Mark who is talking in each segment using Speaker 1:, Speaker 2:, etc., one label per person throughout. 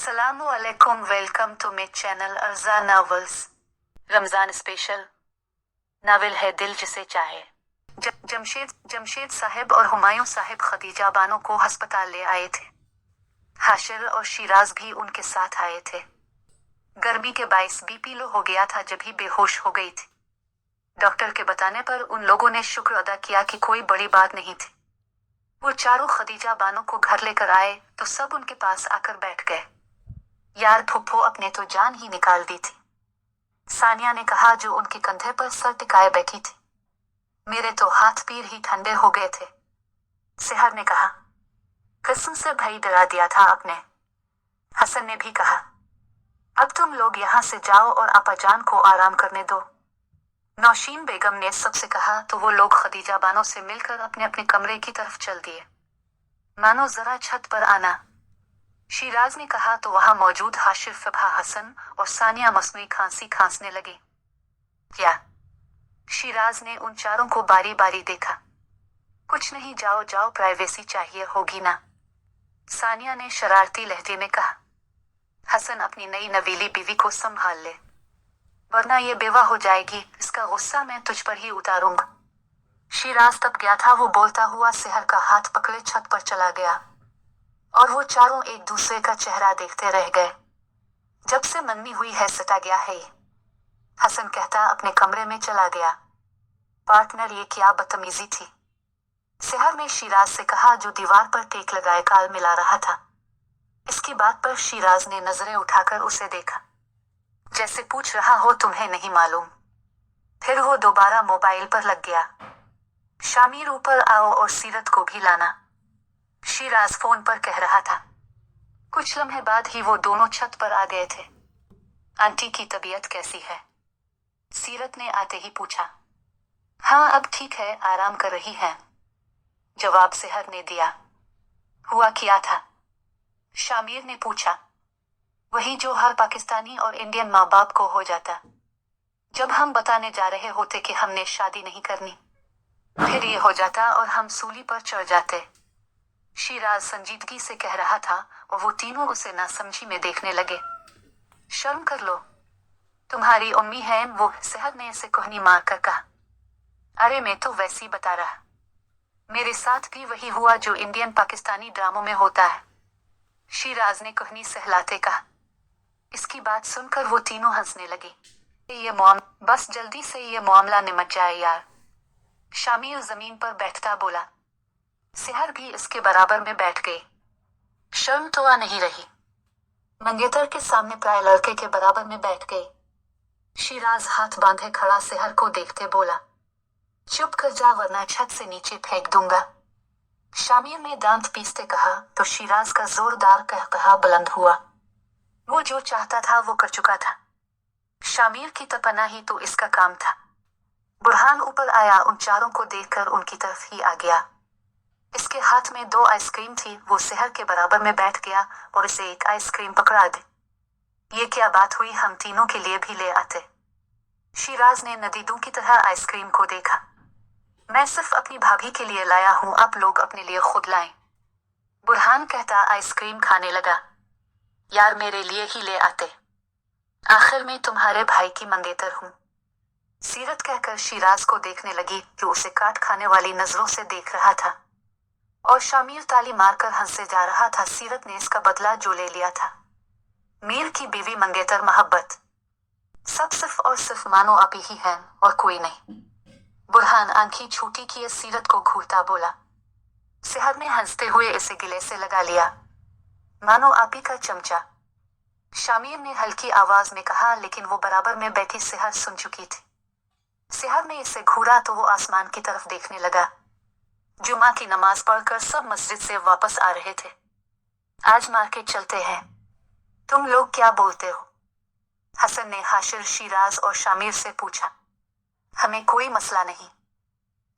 Speaker 1: Assalamualaikum, welcome to my channel अर्जा novels. Ramzan special novel है दिल जिसे चाहे। जमशेद साहब और हुमायूं साहब खदीजा बानो को अस्पताल ले आए थे। हाशिर और शिराज भी उनके साथ आए थे। गर्मी के बाइस बीपी लो हो गया था जब ही बेहोश हो गई थी। डॉक्टर के बताने पर उन लोगों ने शुक्र अदा किया कि कोई बड़ी बात नहीं थी। वो चारों खदीजा बानो को घर लेकर आए तो सब उनके पास आकर बैठ गए। यार फुप्पो, अपने तो जान ही निकाल दी थी, सानिया ने कहा जो उनके कंधे पर सर टिकाए बैठी थी। मेरे तो हाथ पैर ही ठंडे हो गए थे, सेहर ने कहा। कसम से भाई डरा दिया था आपने, हसन ने भी कहा। अब तुम लोग यहाँ से जाओ और आपा जान को आराम करने दो, नौशीन बेगम ने सबसे कहा। तो वो लोग खदीजा बानो से मिलकर अपने अपने कमरे की तरफ चल दिए। मानो जरा छत पर आना, शिराज ने कहा। तो वहां मौजूद हाशिर, फबहा, हसन और सानिया मसनूई खांसी खांसने लगी। क्या? शिराज ने उन चारों को बारी बारी देखा। कुछ नहीं, जाओ जाओ, प्राइवेसी चाहिए होगी ना, सानिया ने शरारती लहजे में कहा। हसन, अपनी नई नवीली बीवी को संभाल ले, वरना ये बेवा हो जाएगी, इसका गुस्सा मैं तुझ पर ही उतारूंगा। शिराज तब गया था। वो बोलता हुआ सेहर का हाथ पकड़े छत पर चला गया और वो चारों एक दूसरे का चेहरा देखते रह गए। जब से मननी हुई है सटा गया है, हसन कहता अपने कमरे में चला गया। पार्टनर, ये क्या बदतमीजी थी, सेहर ने शिराज से कहा जो दीवार पर टेक लगाए काल मिला रहा था। इसकी बात पर शिराज ने नजरें उठाकर उसे देखा, जैसे पूछ रहा हो तुम्हें नहीं मालूम। फिर वो दोबारा मोबाइल पर लग गया। शामिर, ऊपर आओ और सीरत को भी लाना, शिराज फोन पर कह रहा था। कुछ लम्हे बाद ही वो दोनों छत पर आ गए थे। आंटी की तबीयत कैसी है, सीरत ने आते ही पूछा। हाँ, अब ठीक है, आराम कर रही है, जवाब सेहर ने दिया। हुआ क्या था, शामिर ने पूछा। वही जो हर पाकिस्तानी और इंडियन माँ बाप को हो जाता जब हम बताने जा रहे होते कि हमने शादी नहीं करनी, फिर ये हो जाता और हम सूली पर चढ़ जाते, शिराज संजीदगी से कह रहा था और वो तीनों उसे नासमझी में देखने लगे। शर्म कर लो, तुम्हारी उम्मी है वो, सेहर ने इसे कोहनी मार कर कहा। अरे मैं तो वैसी बता रहा, मेरे साथ भी वही हुआ जो इंडियन पाकिस्तानी ड्रामों में होता है, शिराज ने कोहनी सहलाते कहा। इसकी बात सुनकर वो तीनों हंसने लगे। बस जल्दी से ये मामला निमट जाए यार, शामिर जमीन पर बैठता बोला। सेहर भी इसके बराबर में बैठ गई। शर्म तो आ नहीं रही, मंगेतर के सामने प्राय लड़के के बराबर में बैठ गई। शिराज हाथ बांधे खड़ा सेहर को देखते बोला, चुप कर जा वरना छत से नीचे फेंक दूंगा, शामिर ने दांत पीसते कहा। तो शिराज का जोरदार कहकहा बुलंद हुआ। वो जो चाहता था वो कर चुका था, शामिर की तपन्ना ही तो इसका काम था। बुरहान ऊपर आया, उन चारों को देखकर उनकी तरफ ही आ गया। इसके हाथ में 2 आइसक्रीम थी। वो सेहर के बराबर में बैठ गया और इसे एक आइसक्रीम पकड़ा दी। ये क्या बात हुई, हम तीनों के लिए भी ले आते, शिराज ने नदीदों की तरह आइसक्रीम को देखा। मैं सिर्फ अपनी भाभी के लिए लाया हूं, आप लोग अपने लिए खुद लाएं, बुरहान कहता आइसक्रीम खाने लगा। यार मेरे लिए ही ले आते, आखिर में तुम्हारे भाई की मंगेतर हूं, सीरत कहकर शिराज को देखने लगी जो उसे काट खाने वाली नजरों से देख रहा था। और शामिर ताली मारकर हंसे जा रहा था। सीरत ने इसका बदला जो ले लिया था, मीर की बीवी मंगेतर मोहब्बत, सब सिर्फ और सिर्फ मानो आपी ही है और कोई नहीं। बुरहान आंखें छोटी किए सीरत को घूरता बोला। सेहर ने हंसते हुए इसे गिले से लगा लिया, मानो आपी का चमचा, शामिर ने हल्की आवाज में कहा, लेकिन वो बराबर में बैठी सेहर सुन चुकी थी। सेहर ने इसे घूरा तो वो आसमान की तरफ देखने लगा। जुमा की नमाज पढ़कर सब मस्जिद से वापस आ रहे थे। आज मार्केट चलते हैं, तुम लोग क्या बोलते हो, हसन ने हाशिर, शिराज और शामिर से पूछा। हमें कोई मसला नहीं,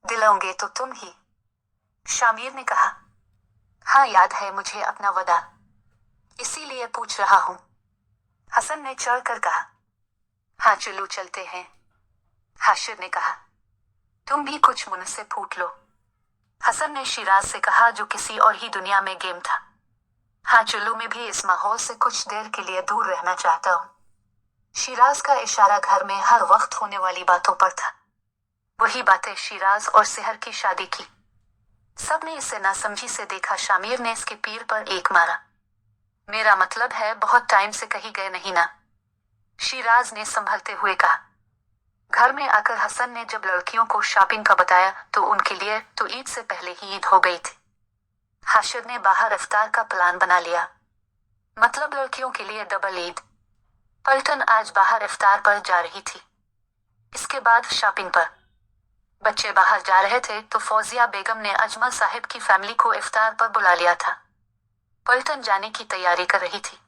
Speaker 1: दिलाओगे तो तुम ही, शामिर ने कहा। हाँ, याद है मुझे अपना वदा, इसीलिए पूछ रहा हूं, हसन ने चढ़ कर कहा। हाँ चलो चलते हैं, हाशिर ने कहा। तुम भी कुछ मुझसे फूट लो, हसन ने शिराज से कहा जो किसी और ही दुनिया में गेम था। हाँ, चुल्लू में भी इस माहौल से कुछ देर के लिए दूर रहना चाहता हूँ। शिराज का इशारा घर में हर वक्त होने वाली बातों पर था। वही बातें शिराज और सेहर की शादी की। सबने इसे नासमझी से देखा। शामिर ने इसके पीर पर एक मारा। मेरा मतलब है बहुत टाइम से कहीं गए नहीं ना, शिराज ने संभलते हुए कहा। घर में आकर हसन ने जब लड़कियों को शॉपिंग का बताया तो उनके लिए तो ईद से पहले ही ईद हो गई थी। हाशिर ने बाहर इफ्तार का प्लान बना लिया, मतलब लड़कियों के लिए डबल ईद। पलटन आज बाहर इफ्तार पर जा रही थी, इसके बाद शॉपिंग पर। बच्चे बाहर जा रहे थे तो फौजिया बेगम ने अजमल साहिब की फैमिली को इफ्तार पर बुला लिया था। पलटन जाने की तैयारी कर रही थी।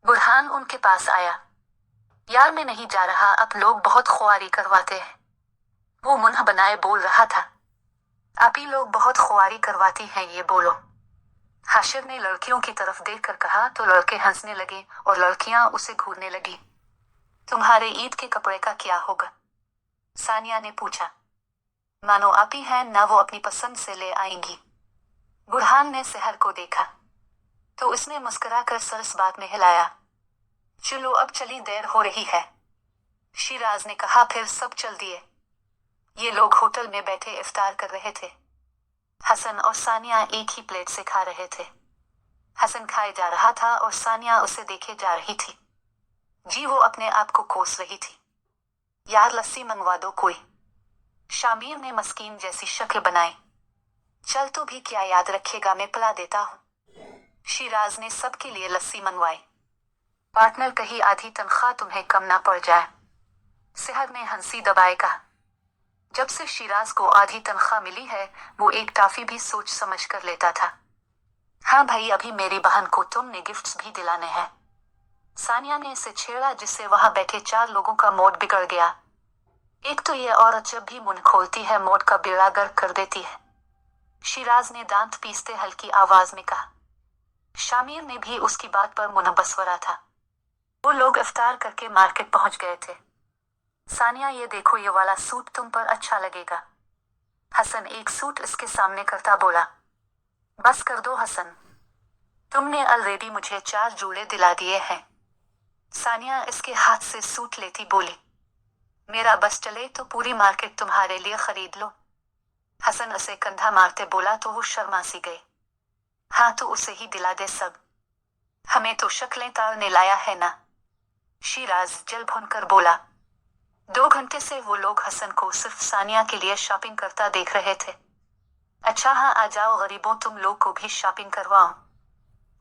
Speaker 1: बुरहान उनके पास आया। यार मैं नहीं जा रहा, अब लोग बहुत खुआरी करवाते हैं। वो मुंह बनाए बोल रहा था। आप ही लोग बहुत खुआरी करवाती हैं, ये बोलो। हाशिर ने लड़कियों की तरफ देखकर कहा तो लड़के हंसने लगे और लड़कियां उसे घूरने लगी। तुम्हारे ईद के कपड़े का क्या होगा? सानिया ने पूछा। मानो आप ही हैं ना, वो अपनी पसंद से ले आएंगी। बुरहान ने सेहर को देखा तो उसने मुस्कुराकर सर इस बात में हिलाया। चलो अब चली, देर हो रही है, शिराज ने कहा। फिर सब चल दिए। ये लोग होटल में बैठे इफ्तार कर रहे थे। हसन और सानिया एक ही प्लेट से खा रहे थे। हसन खाए जा रहा था और सानिया उसे देखे जा रही थी। जी वो अपने आप को कोस रही थी। यार लस्सी मंगवा दो कोई, शामिर ने मस्कीन जैसी शक्ल बनाई। चल तू भी क्या याद रखेगा, मैं पिला देता हूँ। शिराज ने सबके लिए लस्सी मंगवाई। पार्टनर कही आधी तनख्वाह तुम्हें कम ना पड़ जाए, सेहर ने हंसी दबाए कहा। जब से शिराज को आधी तनख्वाह मिली है वो एक टाफी भी सोच समझ कर लेता था। हाँ भाई, अभी मेरी बहन को तुमने गिफ्ट्स भी दिलाने हैं, सानिया ने इसे छेड़ा, जिससे वहां बैठे 4 लोगों का मूड बिगड़ गया। एक तो ये औरत जब भी मुंह खोलती है मूड का बेड़ा गर्क कर देती है, शिराज ने दांत पीसते हल्की आवाज में कहा। शामिर ने भी उसकी बात पर मुंह बसवरा था। वो लोग इफ्तार करके मार्केट पहुंच गए थे। सानिया ये देखो, ये वाला सूट तुम पर अच्छा लगेगा। हसन एक सूट इसके सामने करता बोला। बस कर दो हसन, तुमने ऑलरेडी मुझे 4 जूड़े दिला दिए हैं। सानिया इसके हाथ से सूट लेती बोली। मेरा बस चले तो पूरी मार्केट तुम्हारे लिए खरीद लो। हसन उसे कंधा मारते बोला तो वो शर्मा सी गई। हाँ तो उसे ही दिला दे सब, हमें तो शक्लें ताड़ने लाया है ना, शिराज जल भुनकर बोला। 2 घंटे से वो लोग हसन को सिर्फ सानिया के लिए शॉपिंग करता देख रहे थे। अच्छा हाँ आ जाओ गरीबों, तुम लोग को भी शॉपिंग करवाऊं,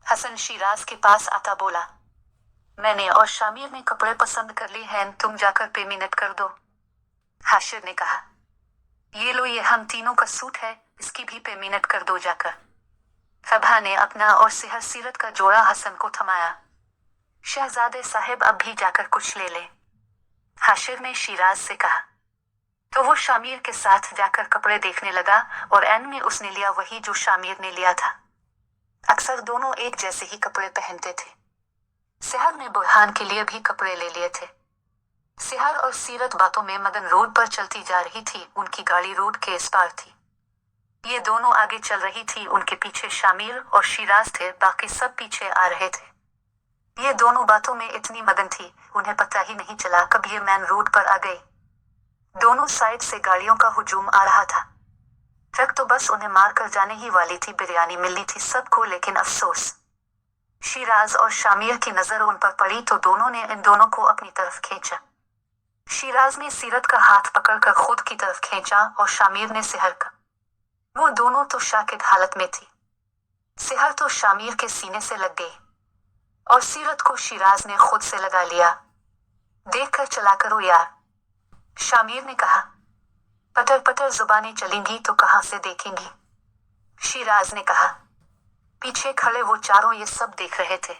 Speaker 1: हसन शिराज के पास आता बोला। मैंने और शामिर ने कपड़े पसंद कर लिए हैं, तुम जाकर पेमेंट कर दो, हाशिर ने कहा। ये लो, ये हम तीनों का सूट है, इसकी भी पेमेंट कर दो जाकर। फबा ने अपना और सेहर सीरत का जोड़ा हसन को थमाया। शहजादे साहिब अब भी जाकर कुछ ले ले, हाशिर ने शिराज से कहा। तो वो शामिर के साथ जाकर कपड़े देखने लगा और एन में उसने लिया वही जो शामिर ने लिया था। अक्सर दोनों एक जैसे ही कपड़े पहनते थे। सेहर ने बुरहान के लिए भी कपड़े ले लिए थे। सेहर और सीरत बातों में मगन रोड पर चलती जा रही थी। उनकी गाड़ी रोड के इस पार थी। ये दोनों आगे चल रही थी, उनके पीछे शामिर और शिराज थे, बाकी सब पीछे आ रहे थे। ये दोनों बातों में इतनी मगन थी उन्हें पता ही नहीं चला कब ये मैन रोड पर आ गई। दोनों साइड से गाड़ियों का हुजूम आ रहा था। ट्रक तो बस उन्हें मार कर जाने ही वाली थी। बिरयानी मिलनी थी सबको, लेकिन अफसोस। शिराज और शामिर की नजर उन पर पड़ी तो दोनों ने इन दोनों को अपनी तरफ खींचा। शिराज ने सीरत का हाथ पकड़कर खुद की तरफ खींचा और शामिर ने सेहर का। वो दोनों तो शाकिद हालत में थी। सेहर तो शामिर के सीने से लग गई और सीरत को शिराज ने खुद से लगा लिया। देखकर चला करो यार, शामिर ने कहा। पटर पटर जुबानें चलेंगी तो कहां से देखेंगी, शिराज ने कहा। पीछे खड़े वो चारों ये सब देख रहे थे।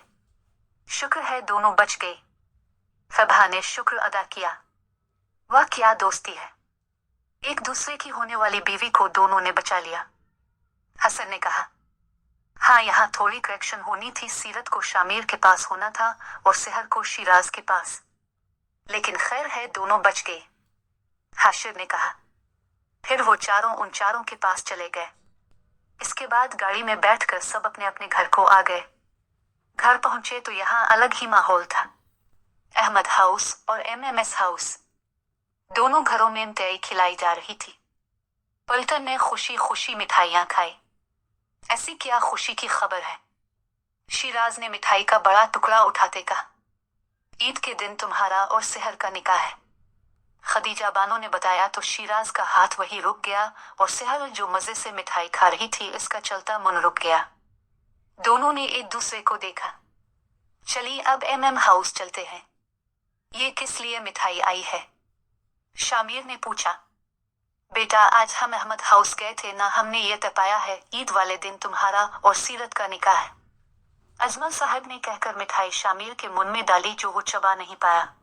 Speaker 1: शुक्र है दोनों बच गई, फबा ने शुक्र अदा किया। वह क्या दोस्ती है, एक दूसरे की होने वाली बीवी को दोनों ने बचा लिया, हसन ने कहा। हाँ यहाँ थोड़ी करेक्शन होनी थी, सीरत को शामिर के पास होना था और सेहर को शिराज के पास, लेकिन खैर है दोनों बच गए, हाशिर ने कहा। फिर वो चारों उन चारों के पास चले गए। इसके बाद गाड़ी में बैठकर सब अपने अपने घर को आ गए। घर पहुंचे तो यहाँ अलग ही माहौल था। अहमद हाउस और एमएमएस हाउस दोनों घरों में मिठाई खिलाई जा रही थी। पलटन ने खुशी खुशी मिठाइयाँ खाई। ऐसी क्या खुशी की खबर है? शिराज ने मिठाई का बड़ा टुकड़ा उठाते कहा। ईद के दिन तुम्हारा और सेहर का निकाह है, खदीजा बानो ने बताया तो शिराज का हाथ वही रुक गया और सेहर जो मजे से मिठाई खा रही थी इसका चलता मन रुक गया। दोनों ने एक दूसरे को देखा। चलिए अब एमएम हाउस चलते हैं। ये किस लिए मिठाई आई है? शामिर ने पूछा। बेटा आज हम अहमद हाउस गए थे ना, हमने ये तय पाया है ईद वाले दिन तुम्हारा और सीरत का निकाह है, अजमल साहब ने कहकर मिठाई शामिर के मुंह में डाली जो वो चबा नहीं पाया।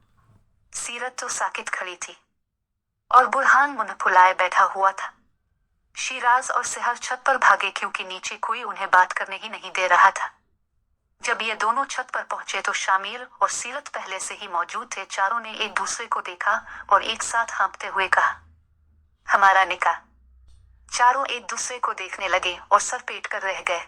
Speaker 1: सीरत तो साकित खड़ी थी और बुरहान मुंह फुलाए बैठा हुआ था। शिराज और सेहर छत पर भागे क्योंकि नीचे कोई उन्हें बात करने ही नहीं दे रहा था। जब ये दोनों छत पर पहुंचे तो शामिर और सीरत पहले से ही मौजूद थे। चारों ने एक दूसरे को देखा और एक साथ हाँफते हुए कहा, हमारा निकाह। चारों एक दूसरे को देखने लगे और सर पेट कर रह गए।